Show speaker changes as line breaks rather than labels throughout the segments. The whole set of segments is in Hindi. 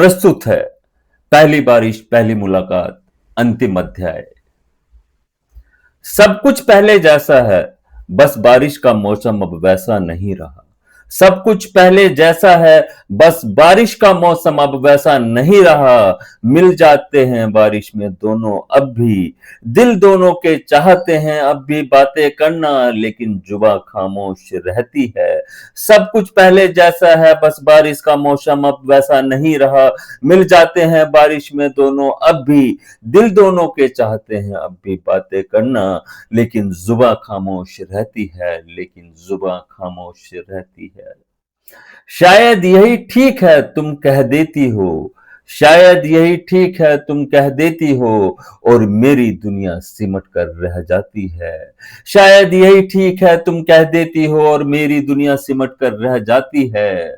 प्रस्तुत है पहली बारिश पहली मुलाकात अंतिम अध्याय। सब कुछ पहले जैसा है, बस बारिश का मौसम अब वैसा नहीं रहा। सब कुछ पहले जैसा है, बस बारिश का मौसम अब वैसा नहीं रहा। मिल जाते हैं बारिश में दोनों अब भी, दिल दोनों के चाहते हैं अब भी बातें करना, लेकिन जुबां खामोश रहती है। सब कुछ पहले जैसा है, बस बारिश का मौसम अब वैसा नहीं रहा। मिल जाते हैं बारिश में दोनों अब भी, दिल दोनों के चाहते हैं अब भी बातें करना, लेकिन जुबां खामोश रहती है, लेकिन जुबां खामोश रहती है। शायद यही ठीक है तुम कह देती हो, शायद यही ठीक है तुम कह देती हो, और मेरी दुनिया सिमट कर रह जाती है। शायद यही ठीक है तुम कह देती हो, और मेरी दुनिया सिमट कर रह जाती है।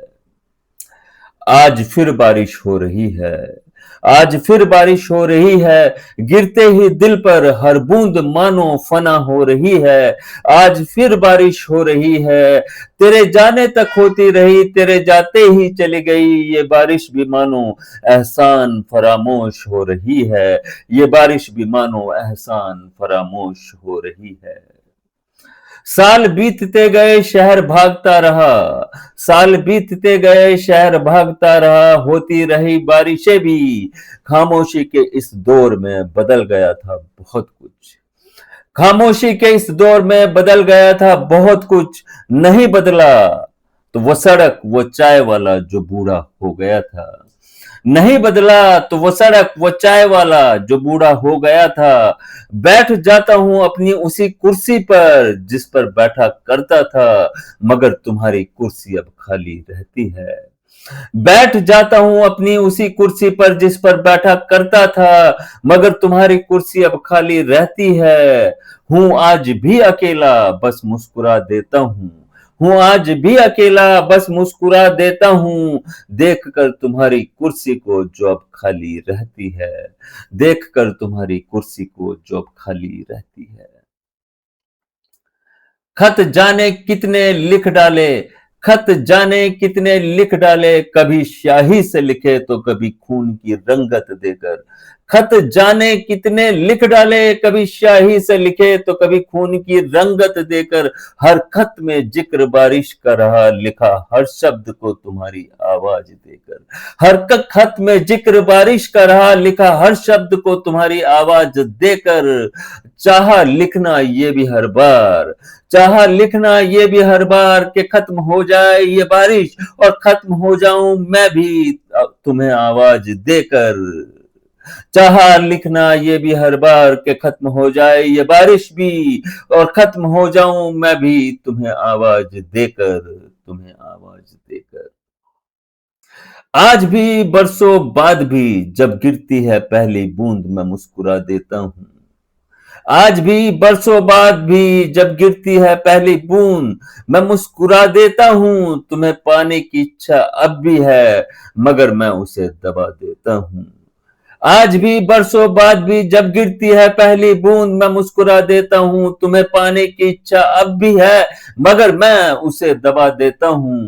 आज फिर बारिश हो रही है, आज फिर बारिश हो रही है, गिरते ही दिल पर हर बूंद मानो फना हो रही है। आज फिर बारिश हो रही है, तेरे जाने तक होती रही, तेरे जाते ही चली गई। ये बारिश भी मानो एहसान फरामोश हो रही है, ये बारिश भी मानो एहसान फरामोश हो रही है। साल बीतते गए शहर भागता रहा, साल बीतते गए शहर भागता रहा, होती रही बारिशें भी। खामोशी के इस दौर में बदल गया था बहुत कुछ, खामोशी के इस दौर में बदल गया था बहुत कुछ। नहीं बदला तो वो सड़क वो चाय वाला जो बूढ़ा हो गया था, नहीं बदला तो वो सड़क वो चाय वाला जो बूढ़ा हो गया था। बैठ जाता हूं अपनी उसी कुर्सी पर जिस पर बैठा करता था, मगर तुम्हारी कुर्सी अब खाली रहती है। बैठ जाता हूं अपनी उसी कुर्सी पर जिस पर बैठा करता था, मगर तुम्हारी कुर्सी अब खाली रहती है। हूं आज भी अकेला, बस मुस्कुरा देता हूं आज भी अकेला, बस मुस्कुरा देता हूं, देख कर तुम्हारी कुर्सी को जो अब खाली रहती है, देख कर तुम्हारी कुर्सी को जो अब खाली रहती है। खत जाने कितने लिख डाले, खत जाने कितने लिख डाले, कभी स्याही से लिखे तो कभी खून की रंगत देकर। खत जाने कितने लिख डाले, कभी स्याही से लिखे तो कभी खून की रंगत देकर। हर खत में जिक्र बारिश का रहा, लिखा हर शब्द को तुम्हारी आवाज देकर। हर खत में जिक्र बारिश का रहा, लिखा हर शब्द को तुम्हारी आवाज देकर। चाहा लिखना ये भी हर बार, चाहा लिखना ये भी हर बार कि खत्म हो जाए ये बारिश और खत्म हो जाऊं मैं भी तुम्हें आवाज देकर। चाहा लिखना ये भी हर बार कि खत्म हो जाए ये बारिश भी और खत्म हो जाऊं मैं भी तुम्हें आवाज देकर, तुम्हें आवाज देकर। आज भी बरसों बाद भी जब गिरती है पहली बूंद मैं मुस्कुरा देता हूं। आज भी बरसों बाद भी जब गिरती है पहली बूंद मैं मुस्कुरा देता हूं। तुम्हें पाने की इच्छा अब भी है, मगर मैं उसे दबा देता हूं। आज भी बरसों बाद भी जब गिरती है पहली बूंद मैं मुस्कुरा देता हूं। तुम्हें पाने की इच्छा अब भी है, मगर मैं उसे दबा देता हूं।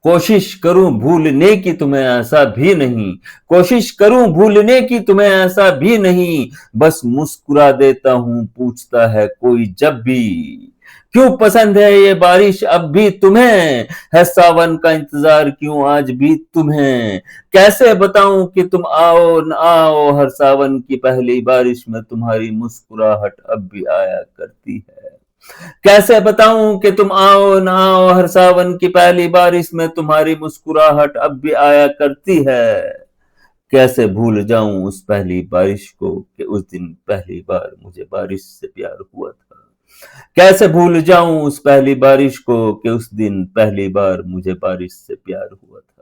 कोशिश करूं भूलने की तुम्हें ऐसा भी नहीं, कोशिश करूं भूलने की तुम्हें ऐसा भी नहीं, बस मुस्कुरा देता हूं पूछता है कोई जब भी। क्यों पसंद है ये बारिश अब भी तुम्हें, है सावन का इंतजार क्यों आज भी तुम्हें। कैसे बताऊं कि तुम आओ न आओ, हर सावन की पहली बारिश में तुम्हारी मुस्कुराहट अब भी आया करती है। कैसे बताऊं कि तुम आओ ना आओ, हर सावन की पहली बारिश में तुम्हारी मुस्कुराहट अब भी आया करती है। कैसे भूल जाऊं उस पहली बारिश को कि उस दिन पहली बार मुझे बारिश से प्यार हुआ था। कैसे भूल जाऊं उस पहली बारिश को कि उस दिन पहली बार मुझे बारिश से प्यार हुआ था।